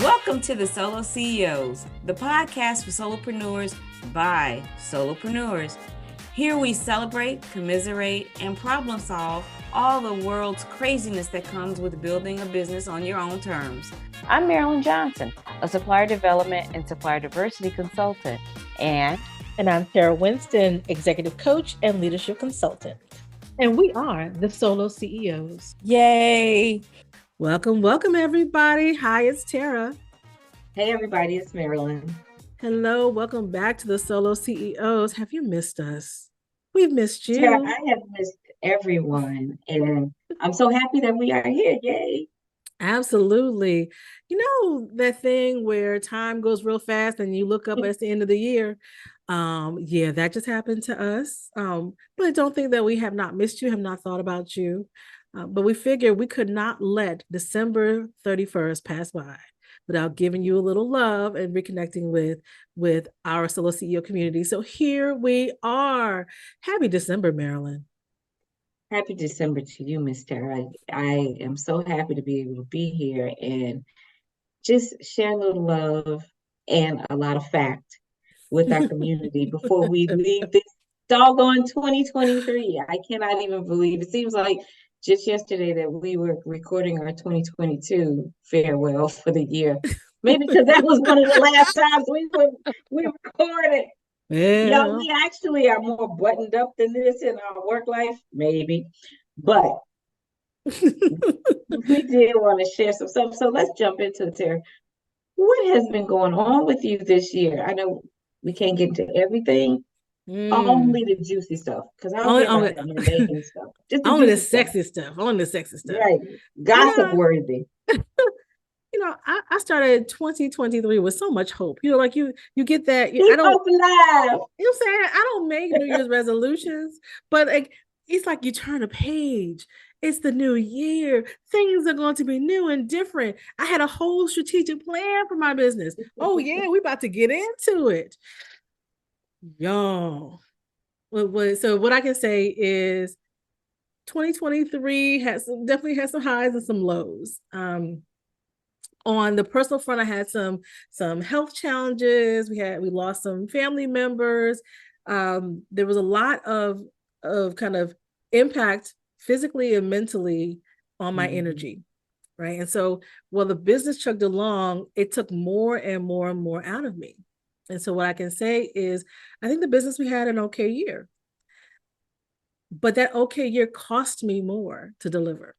Welcome to the SoloCEOs, the podcast for solopreneurs by solopreneurs. Here we celebrate, commiserate, and problem solve all the world's craziness that comes with building a business on your own terms. I'm Marilyn Johnson, a supplier development and supplier diversity consultant. And I'm Tara Winston, executive coach and leadership consultant. And we are the SoloCEOs. Yay! Welcome, everybody. Hi, it's Tara. Hey, everybody, it's Marilyn. Hello, welcome back to the SoloCEOs. Have you missed us? We've missed you. Tara, I have missed everyone, and I'm so happy that we are here. Yay! Absolutely. You know, that thing where time goes real fast and you look up at the end of the year. That just happened to us. But I don't think that we have not missed you, have not thought about you. But we figured we could not let December 31st pass by without giving you a little love and reconnecting with our SoloCEO community. So here we are. Happy December, Marilyn. Happy December to you, Miss Tara. I am so happy to be able to be here and just share a little love and a lot of fact with our community before we leave this doggone 2023. I cannot even believe it. Seems like just yesterday that we were recording our 2022 farewell for the year. Maybe because that was one of the last times we recorded. Yeah. We actually are more buttoned up than this in our work life, maybe. But we did want to share some stuff. So let's jump into it, Tara. What has been going on with you this year? I know we can't get into everything. Only the juicy stuff, because I don't care about the mundane stuff. Just only the sexy stuff. Only the sexy stuff. Right. Gossip worthy. I started 2023 with so much hope. Like you get that. I don't. Hope alive. You know what I'm saying? I don't make New Year's resolutions, but it's like you turn a page. It's the new year. Things are going to be new and different. I had a whole strategic plan for my business. Oh yeah, we about to get into it. Y'all. So what I can say is 2023 definitely had some highs and some lows. On the personal front, I had some health challenges. We lost some family members. There was a lot of kind of impact physically and mentally on my energy, right? And so while the business chugged along, it took more and more and more out of me. And so what I can say is, I think the business, we had an okay year, but that okay year cost me more to deliver.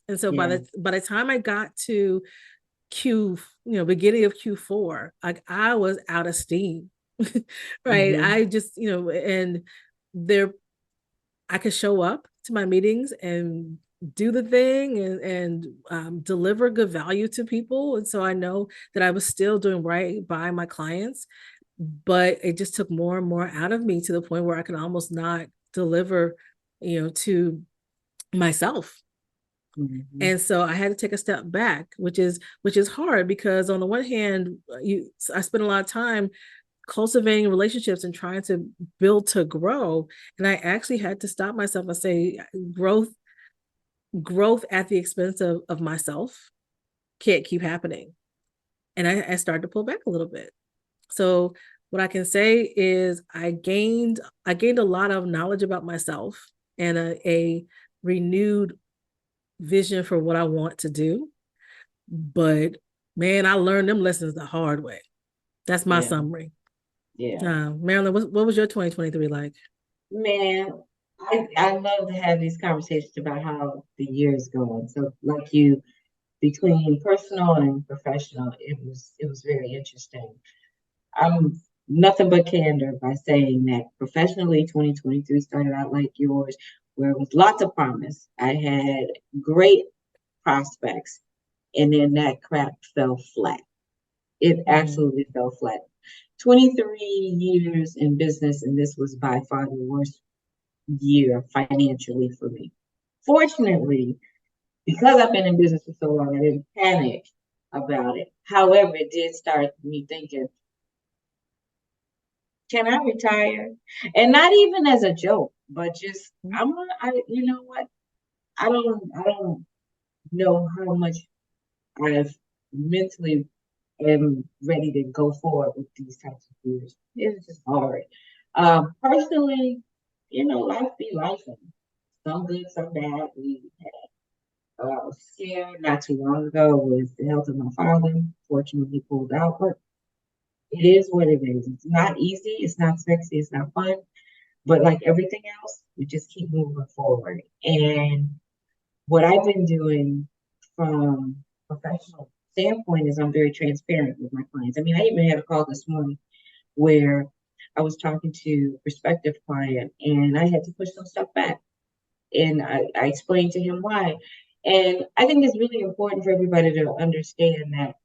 And so by the time I got to beginning of Q4, like I was out of steam, right? I just, and I could show up to my meetings and do the thing and deliver good value to people. And so I know that I was still doing right by my clients, but it just took more and more out of me to the point where I could almost not deliver, to myself. And so I had to take a step back, which is hard, because on the one hand, I spent a lot of time cultivating relationships and trying to build to grow. And I actually had to stop myself and say, growth at the expense of myself can't keep happening. And I started to pull back a little bit. So what I can say is I gained a lot of knowledge about myself and a renewed vision for what I want to do. But man, I learned them lessons the hard way. That's my summary. Marilyn, what was your 2023 like? Man, I love to have these conversations about how the year is going. So like you, between personal and professional, it was very interesting. I'm nothing but candor by saying that professionally, 2023 started out like yours, where it was lots of promise. I had great prospects, and then that crap fell flat. It absolutely fell flat. 23 years in business, and this was by far the worst year financially for me. Fortunately, because I've been in business for so long, I didn't panic about it. However, it did start me thinking, can I retire? And not even as a joke, but just, you know what? I don't know how much I've mentally am ready to go forward with these types of fears. It's just hard. Personally, life be life. Some good, some bad. We had a scare not too long ago with the health of my father. Fortunately, he pulled out, but it is what it is. It's not easy. It's not sexy. It's not fun. But like everything else, we just keep moving forward. And what I've been doing from a professional standpoint is I'm very transparent with my clients. I mean, I even had a call this morning where I was talking to a prospective client and I had to push some stuff back. And I explained to him why. And I think it's really important for everybody to understand that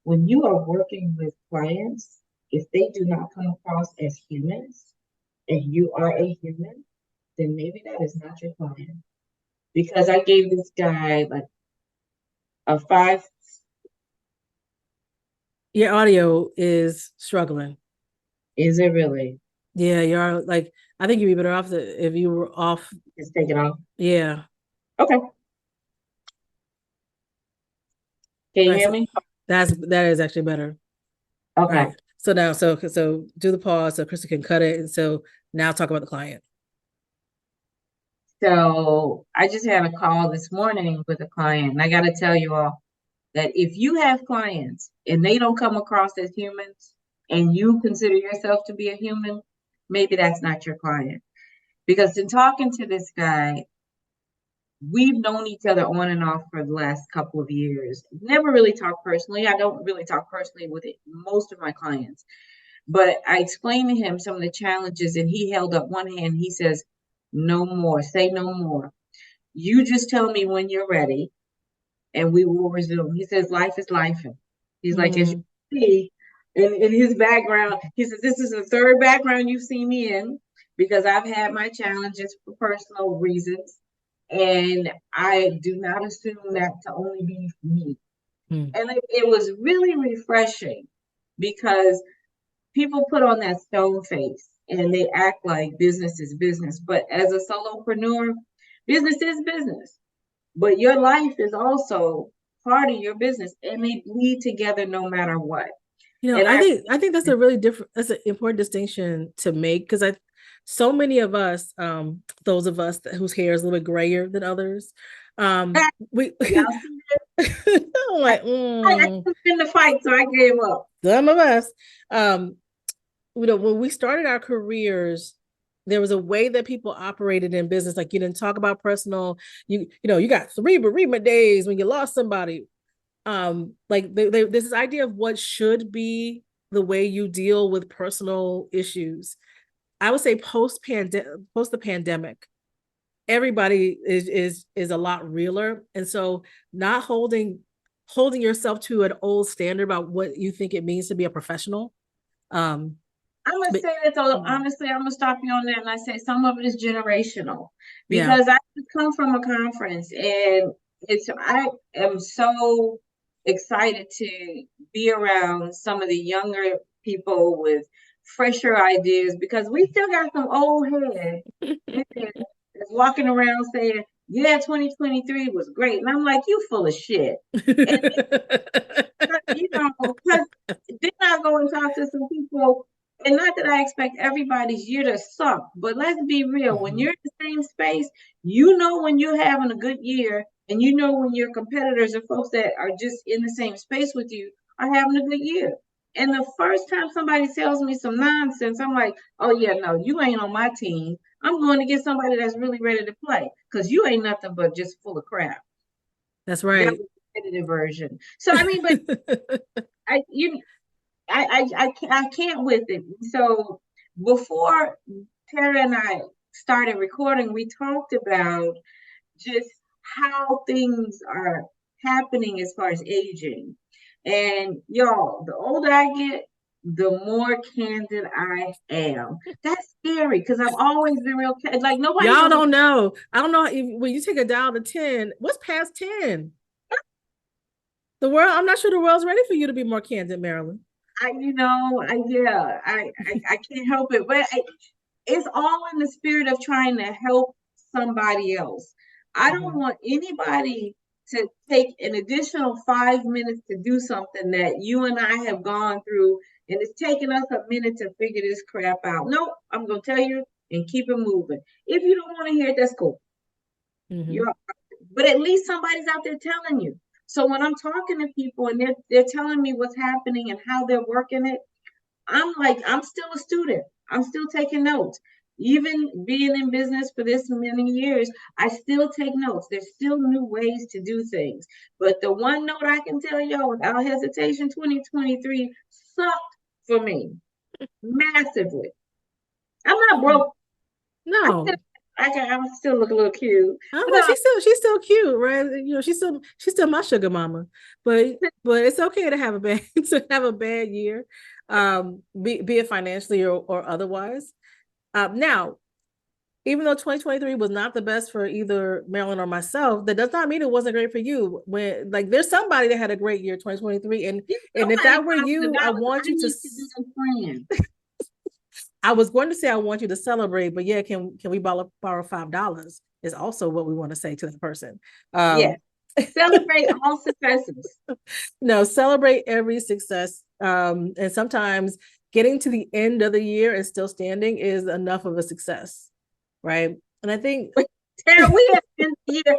when you are working with clients, if they do not come across as humans, and you are a human, then maybe that is not your client. Because I gave this guy like a 5. Your audio is struggling. Is it really? Yeah, you're like, I think you'd be better off if you were off. Just take it off. Yeah. Okay. Can you Right, hear so me? that is actually better. Okay. Right. So now, so do the pause so Krista can cut it, and so now talk about the client. So I just had a call this morning with a client, and I got to tell you all that if you have clients and they don't come across as humans, and you consider yourself to be a human, maybe that's not your client. Because in talking to this guy, we've known each other on and off for the last couple of years. Never really talked personally. I don't really talk personally with most of my clients. But I explained to him some of the challenges, and he held up one hand. He says, no more, say no more. You just tell me when you're ready, and we will resume. He says, life is life. He's like, as you see, in his background, he says, this is the third background you've seen me in because I've had my challenges for personal reasons. And I do not assume that to only be me. And it was really refreshing because people put on that stone face and they act like business is business. But as a solopreneur, business is business. But your life is also part of your business and they bleed together no matter what. And I think that's that's an important distinction to make because so many of us, those of us whose hair is a little bit grayer than others, we I'm like, I in the fight, so I gave up. Some of us, when we started our careers, there was a way that people operated in business. Like you didn't talk about personal. You got 3 bereavement days when you lost somebody. Like there's this idea of what should be the way you deal with personal issues. I would say post the pandemic, everybody is a lot realer, and so not holding yourself to an old standard about what you think it means to be a professional. I'm gonna say this, honestly, I'm gonna stop you on that, and I say some of it is generational because I come from a conference, and I am so excited to be around some of the younger people with fresher ideas because we still got some old heads that's walking around saying, yeah, 2023 was great. And I'm like, you full of shit. And, because then I go and talk to some people, and not that I expect everybody's year to suck, but let's be real. When you're in the same space, when you're having a good year, and when your competitors or folks that are just in the same space with you are having a good year. And the first time somebody tells me some nonsense, I'm like, oh yeah, no, you ain't on my team. I'm going to get somebody that's really ready to play because you ain't nothing but just full of crap. That's right. That was the competitive version. So I mean, but I can't with it. So before Tara and I started recording, we talked about just how things are happening as far as aging. And y'all, the older I get, the more candid I am. That's scary because I've always been real like nobody. Y'all don't know. I don't know when you take a dial to 10. What's past 10? The world. I'm not sure the world's ready for you to be more candid, Marilyn. I can't help it, but it's all in the spirit of trying to help somebody else. I don't want anybody to take an additional 5 minutes to do something that you and I have gone through, and it's taken us a minute to figure this crap out. No, I'm going to tell you and keep it moving. If you don't want to hear it, that's cool. You're, but at least somebody's out there telling you. So when I'm talking to people and they're telling me what's happening and how they're working it, I'm like, I'm still a student. I'm still taking notes. Even being in business for this many years, I still take notes. There's still new ways to do things. But the one note I can tell y'all without hesitation, 2023 sucked for me massively. I'm not broke. No. I still look a little cute. Well, she's still cute, right? You know, she's still my sugar mama. But it's okay to have a bad year, be it financially or otherwise. Now, even though 2023 was not the best for either Marilyn or myself, that does not mean it wasn't great for you. When like there's somebody that had a great year 2023, and if that were you, I want you to. I was going to say I want you to celebrate, but yeah, can we borrow $5? Is also what we want to say to that person. Yeah, celebrate all successes. No, celebrate every success. And sometimes getting to the end of the year and still standing is enough of a success, right? And I think Tara, we have been here,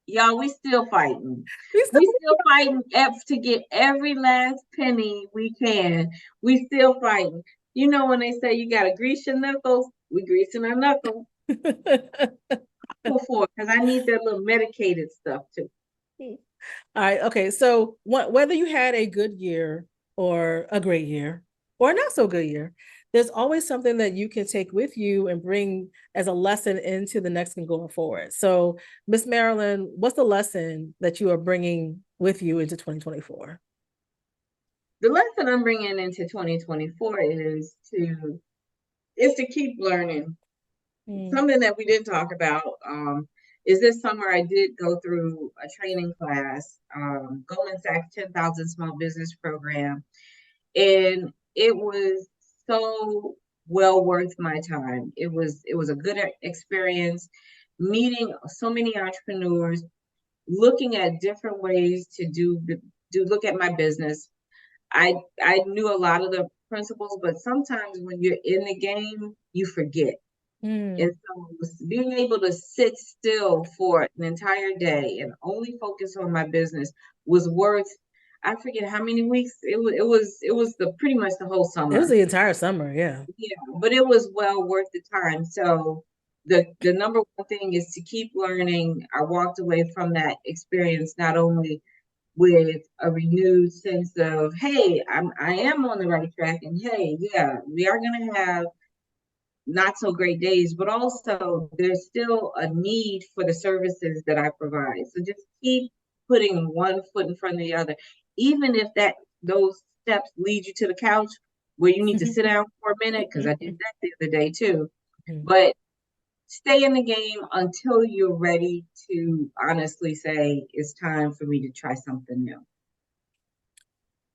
y'all. We still fighting. We still fighting to get every last penny we can. We still fighting. You know when they say you gotta grease your knuckles, we greasing our knuckles. Because I need that little medicated stuff too. All right. Okay. So whether you had a good year or a great year or a not so good year, there's always something that you can take with you and bring as a lesson into the next one going forward. So, Miss Marilyn, what's the lesson that you are bringing with you into 2024? The lesson I'm bringing into 2024 is to keep learning. Something that we didn't talk about is this summer I did go through a training class, Goldman Sachs 10,000 Small Business Program, and it was so well worth my time. It was a good experience, meeting so many entrepreneurs, looking at different ways to look at my business. I knew a lot of the principles, but sometimes when you're in the game, you forget. And so being able to sit still for an entire day and only focus on my business was worth, I forget how many weeks. It was pretty much the whole summer. It was the entire summer, yeah. Yeah, but it was well worth the time. So the number one thing is to keep learning. I walked away from that experience not only with a renewed sense of, hey, I am on the right track, and hey, yeah, we are going to have not so great days, but also there's still a need for the services that I provide. So just keep putting one foot in front of the other, even if those steps lead you to the couch where you need to sit down for a minute, because I did that the other day too. But stay in the game until you're ready to honestly say it's time for me to try something new.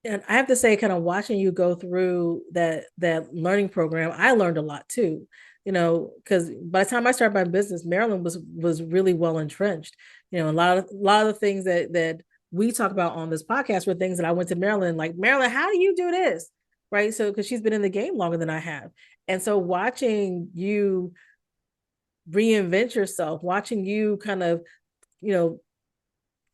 And I have to say, kind of watching you go through that learning program, I learned a lot too, you know, because by the time I started my business, Marilyn was really well entrenched. You know, a lot of the things that we talk about on this podcast were things that I went to Marilyn, like, Marilyn, how do you do this? Right. So, because she's been in the game longer than I have. And so watching you reinvent yourself, watching you kind of, you know,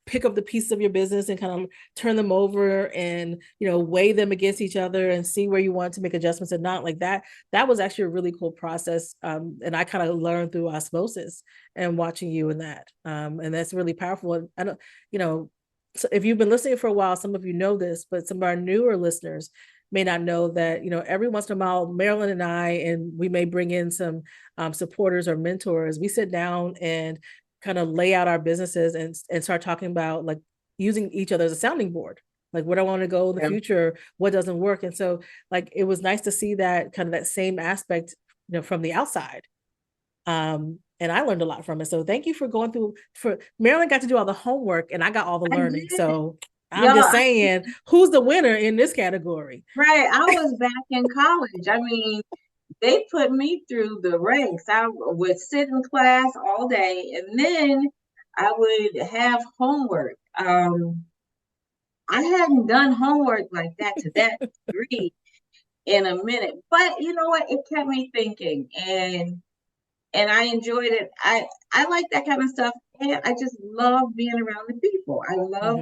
pick up the pieces of your business and kind of turn them over and, you know, weigh them against each other and see where you want to make adjustments and not like that. That was actually a really cool process. And I kind of learned through osmosis and watching you in that. And that's really powerful. And I don't, you know, so if you've been listening for a while, some of you know this, but some of our newer listeners may not know that, you know, every once in a while, Marilyn and I, and we may bring in some supporters or mentors, we sit down and kind of lay out our businesses and start talking about like using each other as a sounding board. Like, where do I want to go in the future? What doesn't work? And so like, it was nice to see that kind of that same aspect, you know, from the outside. And I learned a lot from it. So thank you for going through. For Marilyn got to do all the homework and I got all the learning. So I'm just saying, who's the winner in this category? Right. I was back in college. I mean, they put me through the ranks. I would sit in class all day, and then I would have homework. I hadn't done homework like that to that degree in a minute, but you know what? It kept me thinking, and I enjoyed it. I like that kind of stuff, and I just love being around the people. I love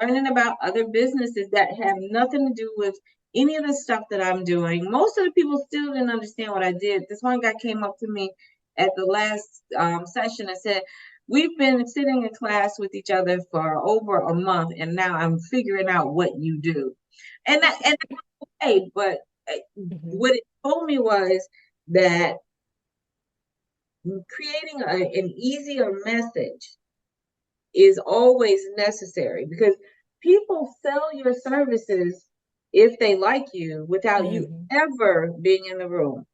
learning about other businesses that have nothing to do with any of the stuff that I'm doing. Most of the people still didn't understand what I did. This one guy came up to me at the last session and said, "We've been sitting in class with each other for over a month, and now I'm figuring out what you do." And that was okay, but what it told me was that creating an easier message is always necessary, because people sell your services if they like you without you ever being in the room.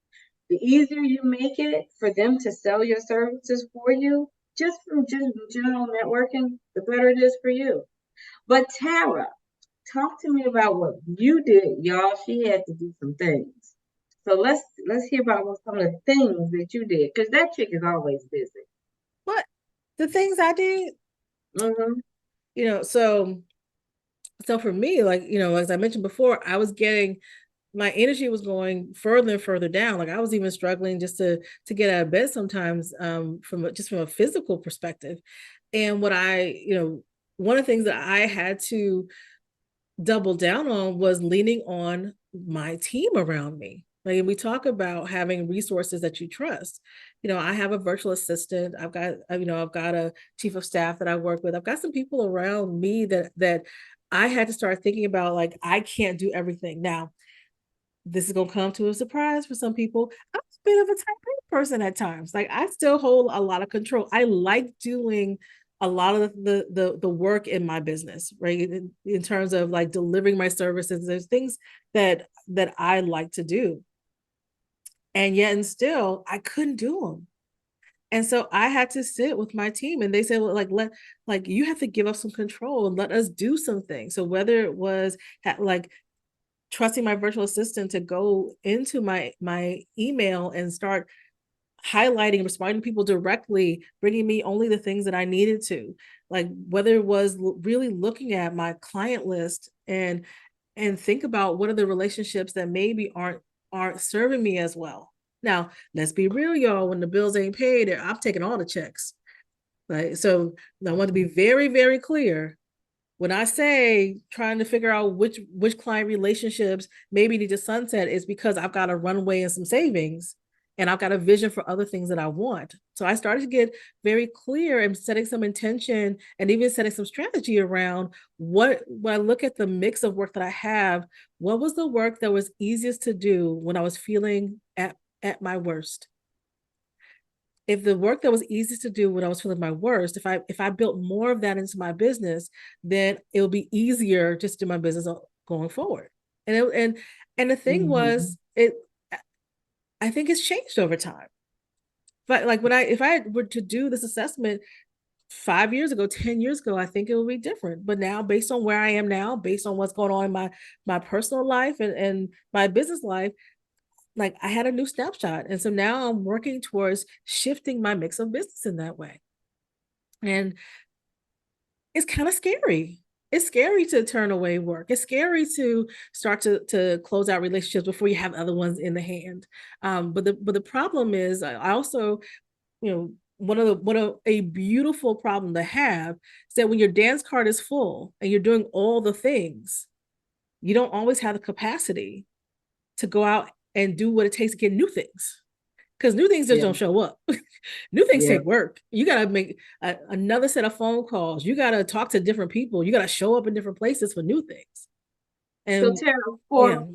The easier you make it for them to sell your services for you, just from just general networking, the better it is for you. But Tara, talk to me about what you did, y'all. She had to do some things. So let's hear about what some of the things that you did, because that chick is always busy. What the things I did, you know, so for me, like, you know, as I mentioned before, I was getting, my energy was going further and further down. Like I was even struggling just to get out of bed sometimes, from a physical perspective. And what one of the things that I had to double down on was leaning on my team around me. Like we talk about having resources that you trust. You know, I have a virtual assistant. I've got a chief of staff that I work with. I've got some people around me that I had to start thinking about, like, I can't do everything. Now, this is going to come to a surprise for some people. I'm a bit of a type A person at times. Like I still hold a lot of control. I like doing a lot of the work in my business, right? In terms of like delivering my services, there's things that I like to do. And yet and still I couldn't do them. And so I had to sit with my team, and they said, well, like you have to give up some control and let us do something. So whether it was like trusting my virtual assistant to go into my email and start highlighting, responding to people directly, bringing me only the things that I needed to, like whether it was really looking at my client list and think about what are the relationships that maybe aren't serving me as well. Now, let's be real, y'all, when the bills ain't paid, I'm taking all the checks. Right. So I want to be very, very clear. When I say trying to figure out which client relationships maybe need to sunset, is because I've got a runway and some savings, and I've got a vision for other things that I want. So I started to get very clear and setting some intention and even setting some strategy around when I look at the mix of work that I have, what was the work that was easiest to do when I was feeling at my worst? If the work that was easiest to do when I was feeling my worst, if I built more of that into my business, then it'll be easier just to do my business going forward. And the thing was, I think it's changed over time. But like if I were to do this assessment 5 years ago, 10 years ago, I think it would be different. But now, based on where I am now, based on what's going on in my personal life and my business life, like I had a new snapshot. And so now I'm working towards shifting my mix of business in that way. And it's kind of scary. It's scary to turn away work. It's scary to start to close out relationships before you have other ones in the hand. But the problem is, I also, you know, one of a beautiful problem to have is that when your dance card is full and you're doing all the things, you don't always have the capacity to go out and do what it takes to get new things, because new things just don't show up. New things take work. You got to make another set of phone calls. You got to talk to different people. You got to show up in different places for new things. And so Tara,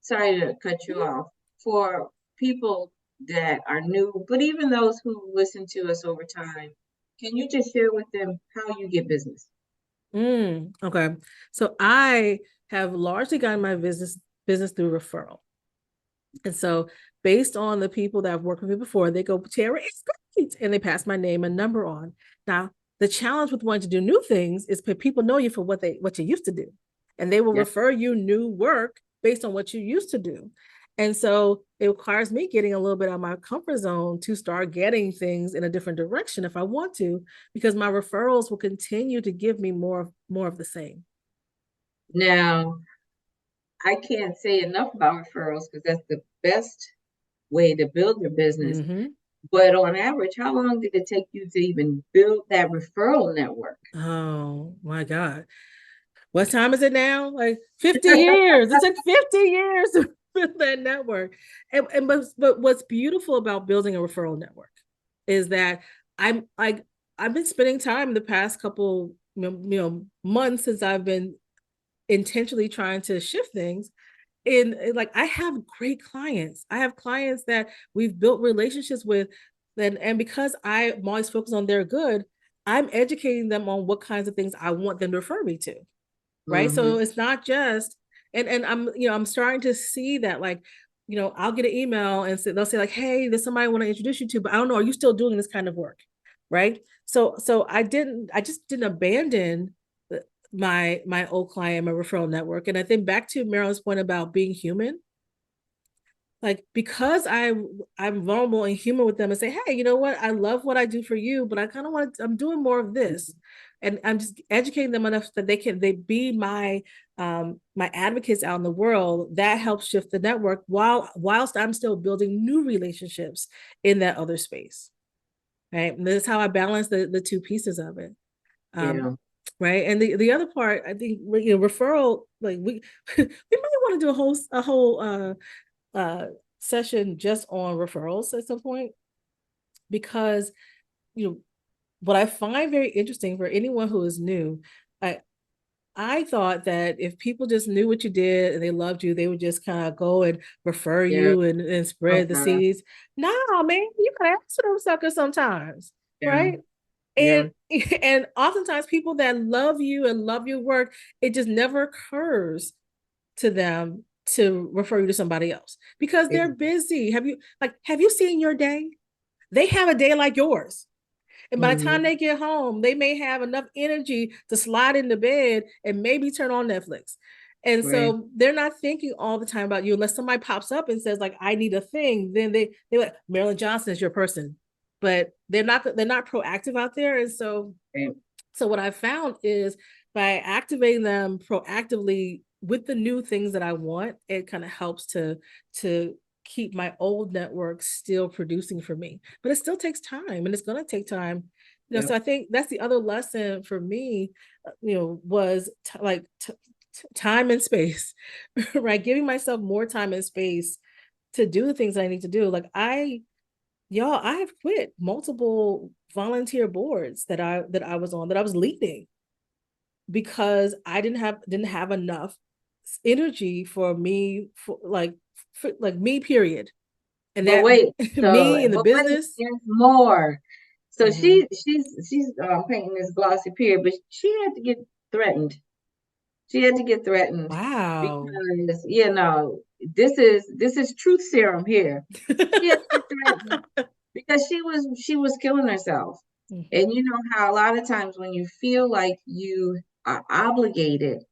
sorry to cut you off, for people that are new, but even those who listen to us over time, can you just share with them how you get business? Okay. So I have largely gotten my business through referral. And so based on the people that have worked with me before, they go, Tara, it's great. And they pass my name and number on. Now, the challenge with wanting to do new things is people know you for what you used to do. And they will refer you new work based on what you used to do. And so it requires me getting a little bit out of my comfort zone to start getting things in a different direction if I want to, because my referrals will continue to give me more of the same. Now, I can't say enough about referrals because that's the best way to build your business. Mm-hmm. But on average, how long did it take you to even build that referral network? Oh my God. What time is it now? Like 50 years. It took 50 years to build that network. But what's beautiful about building a referral network is that I've been spending time the past couple months since I've been intentionally trying to shift things in like I have great clients. I have clients that we've built relationships with, and because I'm always focused on their good, I'm educating them on what kinds of things I want them to refer me to. Right. Mm-hmm. So it's not just and I'm starting to see that, like, I'll get an email and they'll say like, hey, there's somebody I want to introduce you to, but I don't know, are you still doing this kind of work? Right. So I just didn't abandon my old client, my referral network. And I think back to Marilyn's point about being human, like, because I'm vulnerable and human with them and say, hey, you know what, I love what I do for you, but I kind of I'm doing more of this, and I'm just educating them enough that they be my my advocates out in the world. That helps shift the network whilst I'm still building new relationships in that other space, right? And that's how I balance the two pieces of it. Yeah. Right. And the other part, I think, referral, like we we might want to do a whole session just on referrals at some point, because what I find very interesting for anyone who is new, I thought that if people just knew what you did and they loved you, they would just kind of go and refer Yeah. you and spread the seeds. No, man, you can ask for them suckers sometimes, Yeah. right? And and oftentimes people that love you and love your work, it just never occurs to them to refer you to somebody else because they're busy. Have you seen your day? They have a day like yours. And by the time they get home, they may have enough energy to slide into bed and maybe turn on Netflix. And so they're not thinking all the time about you unless somebody pops up and says, like, I need a thing. Then they like, Marilyn Johnson is your person. But they're not proactive out there. And so what I found is by activating them proactively with the new things that I want, it kind of helps to keep my old network still producing for me. But it still takes time, and it's going to take time. So I think that's the other lesson for me, was time and space, right? Giving myself more time and space to do the things I need to do. Like I have quit multiple volunteer boards that I was on, that I was leading, because I didn't have enough energy for me, for me, period. And But that wait, me in the but wait, business. there's more. So Mhm. she's painting this glossy period, but she had to get threatened. She had to get threatened Wow. because this is truth serum here. She had to get threatened because she was killing herself. And Mhm. you know how a lot of times when you feel like you are obligated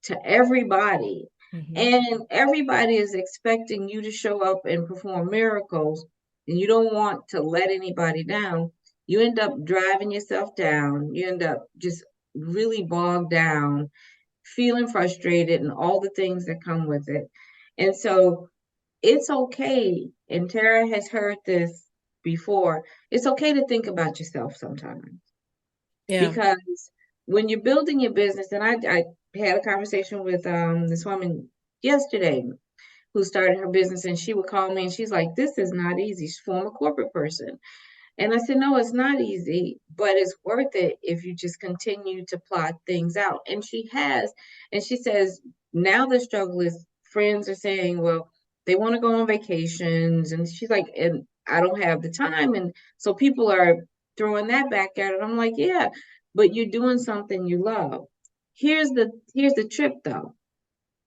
to everybody, Mhm. and everybody is expecting you to show up and perform miracles, and you don't want to let anybody down, you end up driving yourself down. You end up just really bogged down, feeling frustrated, and all the things that come with it. And so it's okay, and Tara has heard this before, it's okay to think about yourself sometimes, Yeah. because when you're building your business, and I had a conversation with this woman yesterday who started her business, and she would call me and she's like, this is not easy. She's a former corporate person. And I said, no, it's not easy, but it's worth it if you just continue to plot things out. And she has. And she says, now the struggle is friends are saying, well, they want to go on vacations. And she's like, and I don't have the time. And so people are throwing that back at her. I'm like, yeah, but you're doing something you love. Here's the trick though.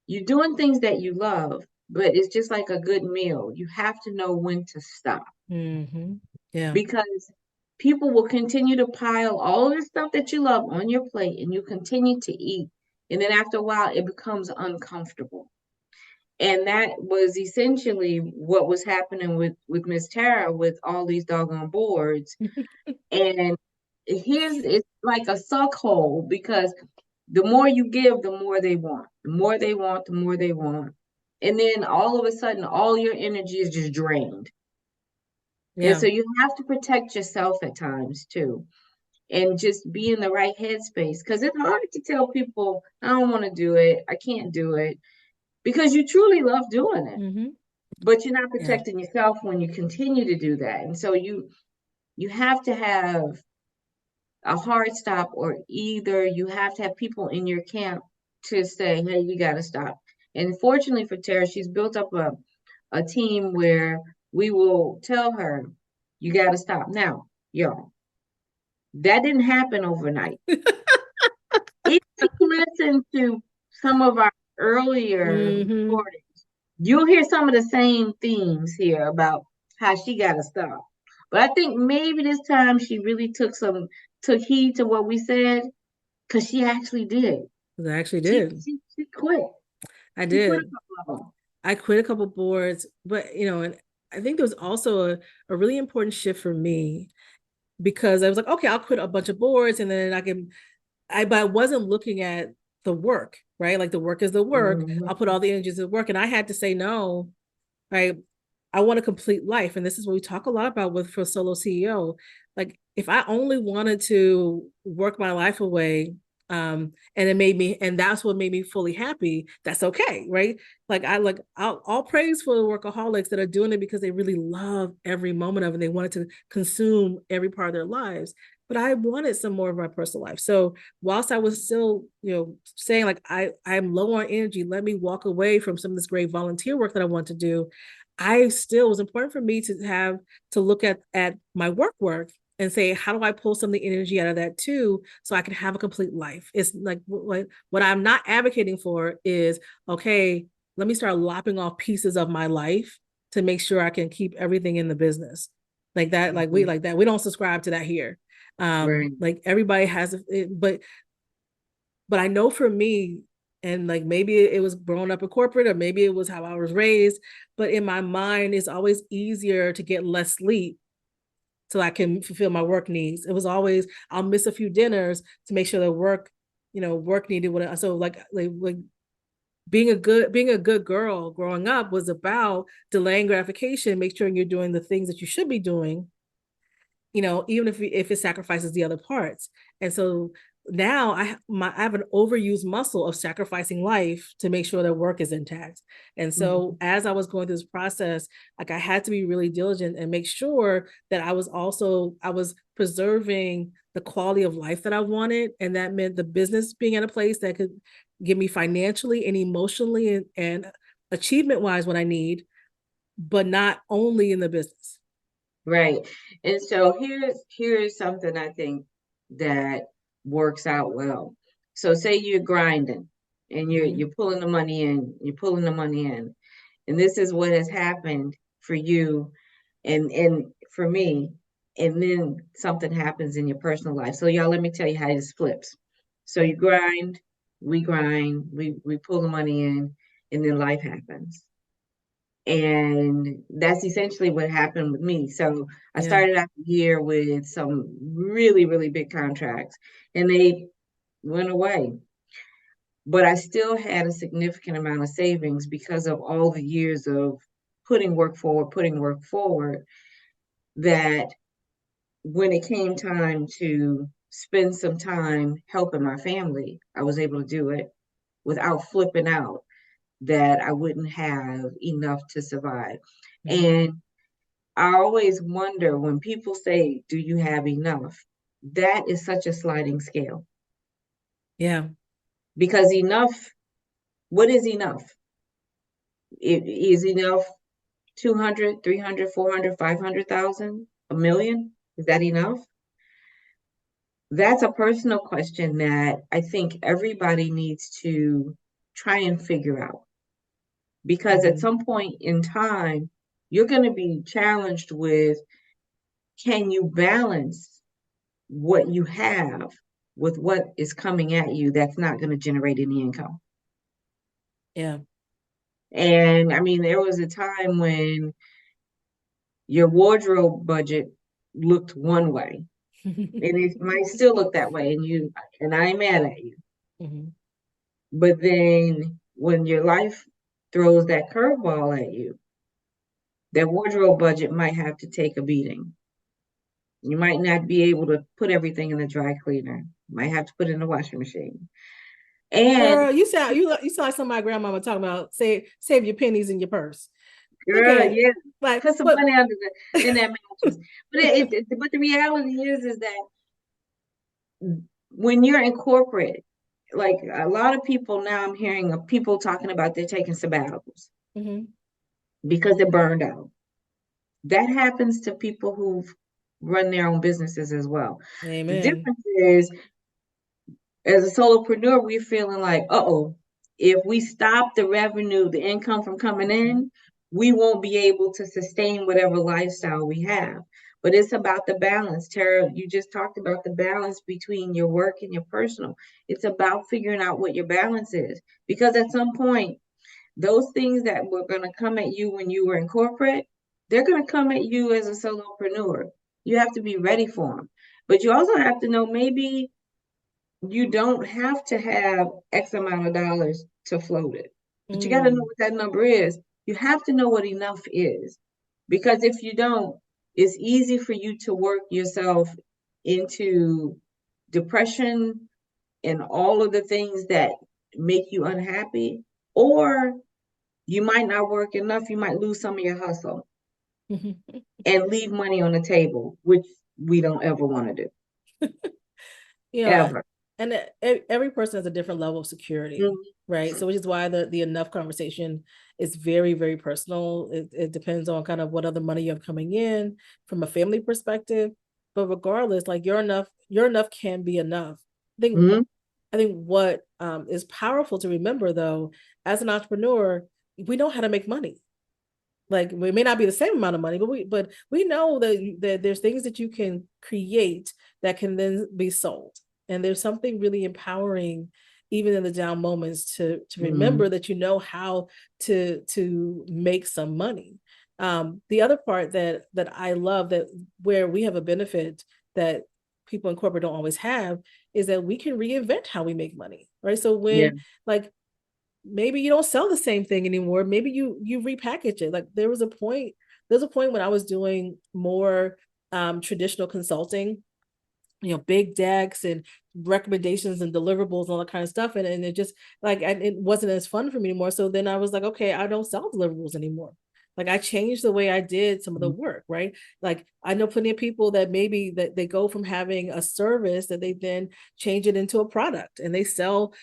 You're doing things that you love, but it's just like a good meal. You have to know when to stop, Mhm. Yeah. because people will continue to pile all of the stuff that you love on your plate, and you continue to eat. And then after a while, it becomes uncomfortable. And that was essentially what was happening with Miss Tara with all these doggone boards. And it's like a suck hole, because the more you give, the more they want. The more they want, the more they want. And then all of a sudden, all your energy is just drained. And so you have to protect yourself at times too, and just be in the right headspace. Because it's hard to tell people, I don't want to do it, I can't do it, because you truly love doing it. Mm-hmm. But you're not protecting yourself when you continue to do that. And so you have to have a hard stop, or either you have to have people in your camp to say, hey, you got to stop. And fortunately for Tara, she's built up a team where we will tell her, you got to stop. Now, y'all, that didn't happen overnight. If you listen to some of our earlier recordings, you'll hear some of the same themes here about how she got to stop. But I think maybe this time she really took heed to what we said, because she actually did. I actually did. She quit. I did. I quit a couple boards, but and I think there was also a really important shift for me, because I was like, okay, I'll quit a bunch of boards, and then but I wasn't looking at the work, right? Like the work is the work. I'll put all the energies to work. And I had to say no, right? I want a complete life. And this is what we talk a lot about for Solo CEO. Like if I only wanted to work my life away, and that's what made me fully happy, that's okay, right? I'll praise for the workaholics that are doing it because they really love every moment of it, and they wanted to consume every part of their lives. But I wanted some more of my personal life. So whilst I was still, saying like I'm low on energy, let me walk away from some of this great volunteer work that I want to do, it was important for me to look at my work and say, how do I pull some of the energy out of that too, so I can have a complete life? It's like what I'm not advocating for is, okay, let me start lopping off pieces of my life to make sure I can keep everything in the business. Like that, we don't subscribe to that here. Right. Like everybody has it, but I know for me, and like maybe it was growing up in corporate, or maybe it was how I was raised, but in my mind, it's always easier to get less sleep so I can fulfill my work needs. It was always, I'll miss a few dinners to make sure that work needed what. So like being a good girl growing up was about delaying gratification, make sure you're doing the things that you should be doing, even if it sacrifices the other parts. And so now I have an overused muscle of sacrificing life to make sure that work is intact. And so as I was going through this process, like I had to be really diligent and make sure that I was preserving the quality of life that I wanted. And that meant the business being at a place that could give me financially and emotionally and achievement wise what I need, but not only in the business. Right. And so here's something I think that works out well. So say you're grinding and you're pulling the money in, and this is what has happened for you and for me, and then something happens in your personal life. So y'all, let me tell you how this flips. So you grind, we pull the money in, and then life happens. And that's essentially what happened with me. So I started out the year with some really, really big contracts, and they went away. But I still had a significant amount of savings because of all the years of putting work forward, that when it came time to spend some time helping my family, I was able to do it without flipping out that I wouldn't have enough to survive. And I always wonder when people say, do you have enough? That is such a sliding scale. Yeah. Because enough, what is enough? Is enough 200, 300, 400, 500,000, a million? Is that enough? That's a personal question that I think everybody needs to try and figure out. Because at some point in time, you're going to be challenged with, can you balance what you have with what is coming at you that's not going to generate any income? Yeah. And I mean, there was a time when your wardrobe budget looked one way, and it might still look that way, and I ain't mad at you. Mhm. But then when your life throws that curveball at you, that wardrobe budget might have to take a beating. You might not be able to put everything in the dry cleaner. You might have to put it in the washing machine. And Girl, you sound like somebody grandmama talking about save your pennies in your purse. girl, Okay, yeah, like put some but money in that mattress. But the reality is that when you're in corporate, like a lot of people now, I'm hearing of people talking about they're taking sabbaticals Mhm. because they're burned out. That happens to people who've run their own businesses as well. The Amen. difference is, as a solopreneur, we're feeling like, uh-oh, if we stop the revenue, the income from coming in, we won't be able to sustain whatever lifestyle we have. But it's about the balance. Tara, you just talked about the balance between your work and your personal. It's about figuring out what your balance is. Because at some point, those things that were going to come at you when you were in corporate, they're going to come at you as a solopreneur. You have to be ready for them. But you also have to know maybe you don't have to have X amount of dollars to float it, but you got to know Mm. what that number is. You have to know what enough is, because if you don't, it's easy for you to work yourself into depression and all of the things that make you unhappy, or you might not work enough. You might lose some of your hustle and leave money on the table, which we don't ever want to do, You know, ever. and every person has a different level of security, Mhm. right? So which is why the enough conversation is very, very personal. It depends on kind of what other money you have coming in from a family perspective. But regardless, like your enough can be enough. I think Mhm. I think what is powerful to remember though, as an entrepreneur, we know how to make money. Like we may not be the same amount of money, but we know that there's things that you can create that can then be sold. And there's something really empowering, even in the down moments, to remember Mhm. that you know how to make some money. The other part that I love, that where we have a benefit that people in corporate don't always have, is that we can reinvent how we make money, right? So Yeah. when, like, maybe you don't sell the same thing anymore, maybe you repackage it. Like there's a point when I was doing more traditional consulting, big decks and recommendations and deliverables and all that kind of stuff, and it just, like, it wasn't as fun for me anymore. So then I was like, okay, I don't sell deliverables anymore. Like I changed the way I did some of the Mhm. work, right? Like I know plenty of people that maybe that they go from having a service that they then change it into a product, and they sell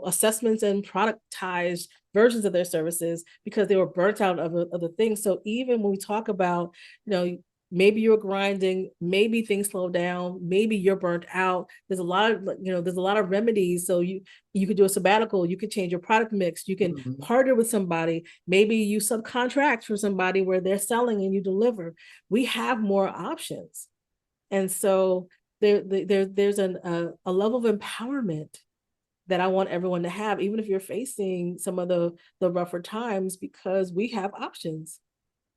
assessments and productized versions of their services because they were burnt out of other things. So even when we talk about, maybe you're grinding, maybe things slow down, maybe you're burnt out, there's a lot of remedies. So you could do a sabbatical, you could change your product mix, you can Mhm. partner with somebody, maybe you subcontract for somebody where they're selling and you deliver. We have more options. And so there's a level of empowerment that I want everyone to have, even if you're facing some of the rougher times, because we have options.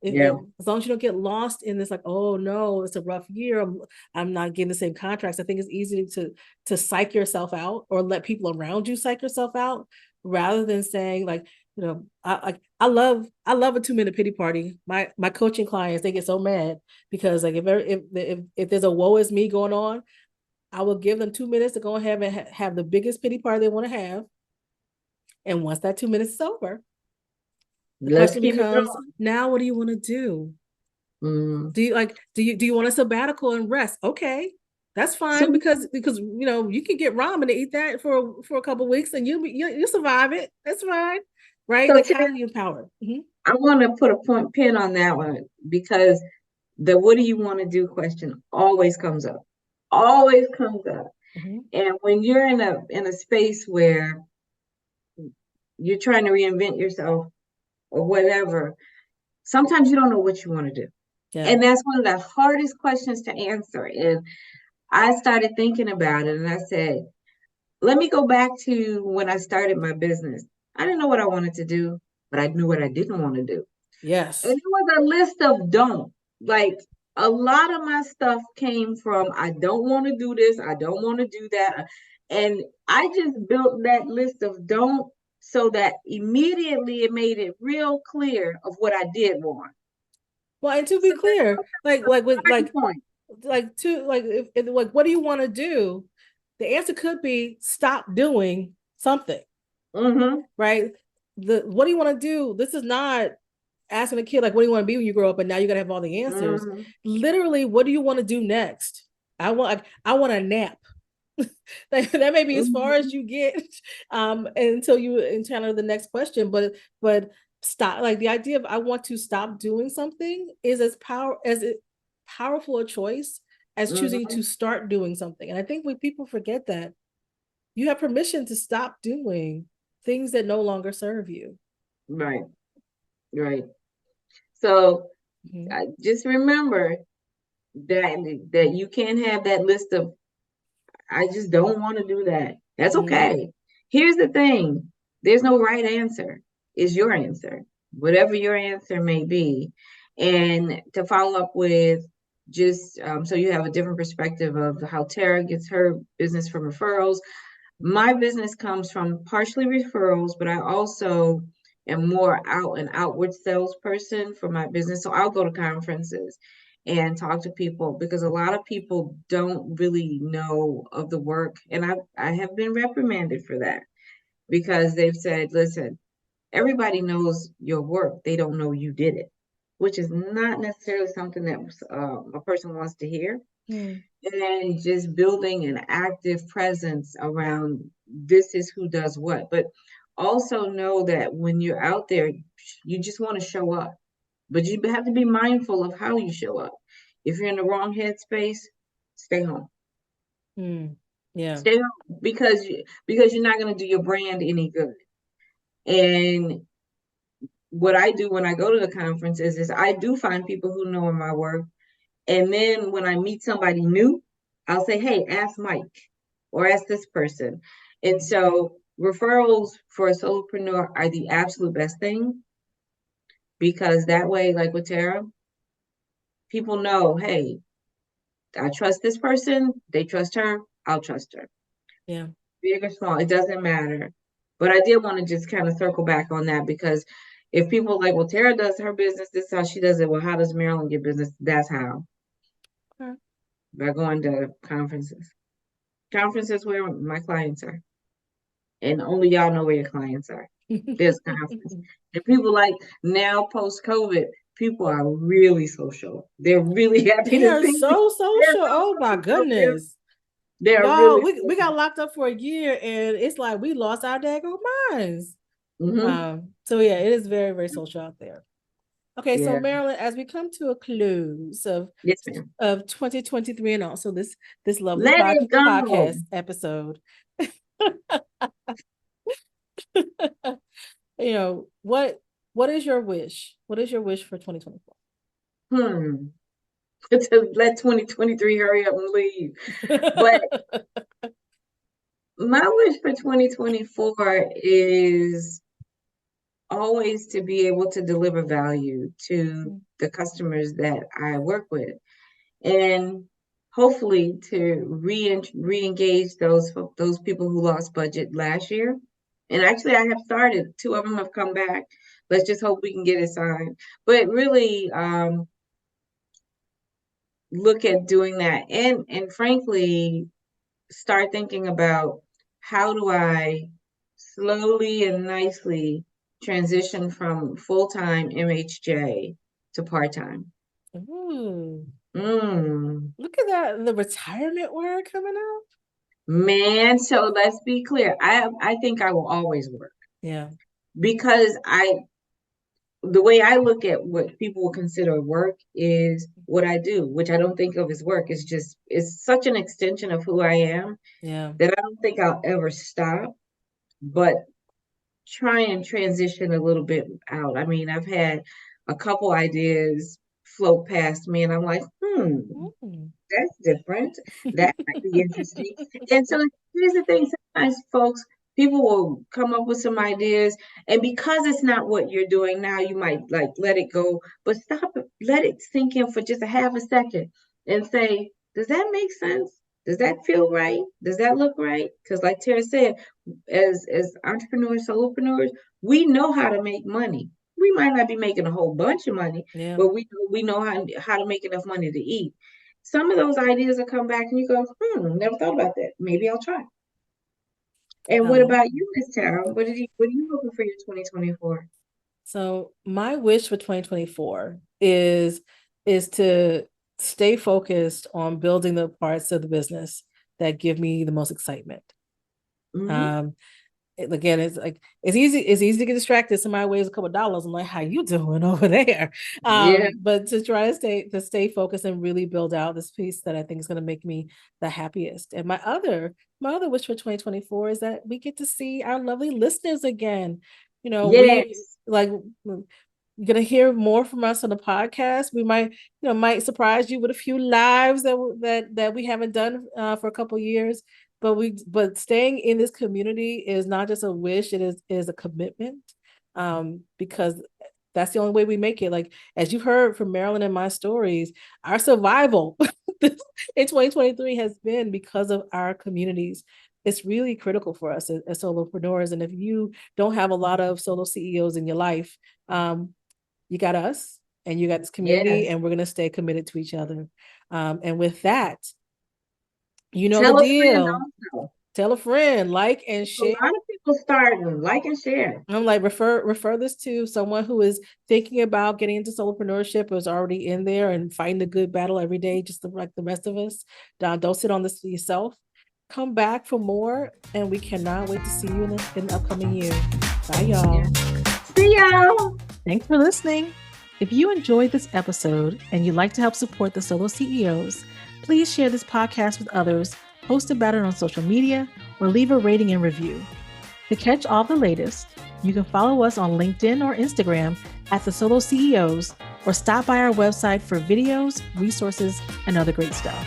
Yeah. As long as you don't get lost in this, like, oh no, it's a rough year, I'm not getting the same contracts. I think it's easy to psych yourself out or let people around you psych yourself out, rather than saying, like, I love a 2-minute pity party. My coaching clients, they get so mad because, like, if there's a woe is me going on, I will give them 2 minutes to go ahead and have the biggest pity party they want to have. And once that 2 minutes is over, the Let's question keep it becomes, going. now what do you want to do? Mm. Do you want a sabbatical and rest? Okay, that's So fine, because you can get ramen and eat that for a couple of weeks and you survive it. That's fine, right? so Like, Tim, how do you empower? Mhm. I want to put a pin on that one, because the what do you want to do question always comes up. Always comes up. Mhm. And when you're in a space where you're trying to reinvent yourself or whatever, sometimes you don't know what you want to do. Yeah. And that's one of the hardest questions to answer. And I started thinking about it and I said, let me go back to when I started my business. I didn't know what I wanted to do. but I knew what I didn't want to do. Yes. And it was a list of don't. Like a lot of my stuff came from I don't want to do this, I don't want to do that. And I just built that list of don't so that immediately it made it real clear of what I did want. Well, and to be clear, with Point. if what do you want to do? The answer could be stop doing something. Mm-hmm. Right? What do you want to do? This is not asking a kid like, what do you want to be when you grow up? And now you got to have all the answers. Mm-hmm. Literally, what do you want to do next? I want a nap. that may be as far as you get until you encounter the next question. But stop. Like the idea of I want to stop doing something is as powerful a choice as choosing to start doing something. And I think when people forget that, you have permission to stop doing things that no longer serve you. Right. So just remember that you can't have that list of I just don't want to do that. That's okay. Here's the thing. There's no right answer. It's your answer. Whatever your answer may be. And to follow up with just so you have a different perspective of how Tara gets her business from referrals. My business comes from partially referrals, but I also am more out and outward salesperson for my business. So I'll go to conferences and talk to people because a lot of people don't really know of the work. And I have been reprimanded for that because they've said, listen, everybody knows your work. They don't know you did it, which is not necessarily something that a person wants to hear. And then just building an active presence around this is who does what. But also know that when you're out there, you just want to show up. But you have to be mindful of how you show up. If you're in the wrong headspace, stay home. Yeah. Stay home because you're not going to do your brand any good. And what I do when I go to the conferences is I do find people who know my work. And then when I meet somebody new, I'll say, hey, ask Mike or ask this person. And so referrals for a solopreneur are the absolute best thing because that way, like with Tara, people know, hey, I trust this person. They trust her. I'll trust her. Yeah. Big or small, it doesn't matter. But I did want to just kind of circle back on that because if people are like, well, Tara does her business, this is how she does it. Well, how does Marilyn get business? That's how. By going to conferences. Conferences where my clients are. And only y'all know where your clients are. There's conference. And people like now post-COVID, people are really social. They're really happy They to are see so social. Oh my goodness. They're Y'all, really we got locked up for a year and it's like we lost our daggone minds. So yeah, it is very, very social out there. Okay, so Marilyn, as we come to a close of 2023 and also this lovely podcast episode, you know, what is your wish? What is your wish for 2024? To let 2023 hurry up and leave. But my wish for 2024 is always to be able to deliver value to the customers that I work with. And hopefully to re-engage those people who lost budget last year. And actually I have started. 2 of them have come back. Let's just hope we can get it signed. But really look at doing that and frankly start thinking about how do I slowly and nicely transition from full-time MHJ to part-time. Look at that, the retirement word coming up. Man, so let's be clear. I think I will always work. Yeah. Because the way I look at what people will consider work is what I do, which I don't think of as work. It's such an extension of who I am that I don't think I'll ever stop, but try and transition a little bit out. I mean, I've had a couple ideas float past me and I'm like, that's different. That might be interesting. And so here's the thing, sometimes folks, People will come up with some ideas, and because it's not what you're doing now, you might like let it go, but stop it, let it sink in for just a half a second and say, does that make sense? Does that feel right? Does that look right? Because like Tara said, as entrepreneurs, solopreneurs, we know how to make money. We might not be making a whole bunch of money, Yeah. but we know how to make enough money to eat. Some of those ideas will come back and you go, never thought about that. Maybe I'll try. And what about you, Miss Tara? What are you hoping for your 2024? So my wish for 2024 is to stay focused on building the parts of the business that give me the most excitement. Mm-hmm. Again, it's easy to get distracted. Somebody weighs a couple of dollars. I'm like, how you doing over there? Yeah. But to try to stay focused and really build out this piece that I think is going to make me the happiest. And my other wish for 2024 is that we get to see our lovely listeners again. You know, Yes. you're gonna hear more from us on the podcast. We might surprise you with a few lives that we haven't done for a couple years. But staying in this community is not just a wish; it is a commitment. Because that's the only way we make it. Like, as you've heard from Marilyn and my stories, our survival in 2023 has been because of our communities. It's really critical for us as solopreneurs. And if you don't have a lot of solo CEOs in your life, you got us and you got this community, Yes. and we're going to stay committed to each other. And with that, you know Tell the a friend deal. also. Tell a friend, like and A share. lot of people starting, like and share. I'm like, refer this to someone who is thinking about getting into solopreneurship, or is already in there and fighting the good battle every day, just like the rest of us. Don't sit on this for yourself. Come back for more, and we cannot wait to see you in the upcoming year. Bye, y'all. See y'all. Thanks for listening. If you enjoyed this episode and you'd like to help support the Solo CEOs, please share this podcast with others, post about it on social media, or leave a rating and review. To catch all the latest, you can follow us on LinkedIn or Instagram at the Solo CEOs, or stop by our website for videos, resources, and other great stuff.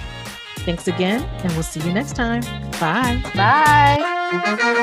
Thanks again, and we'll see you next time. Bye. Bye.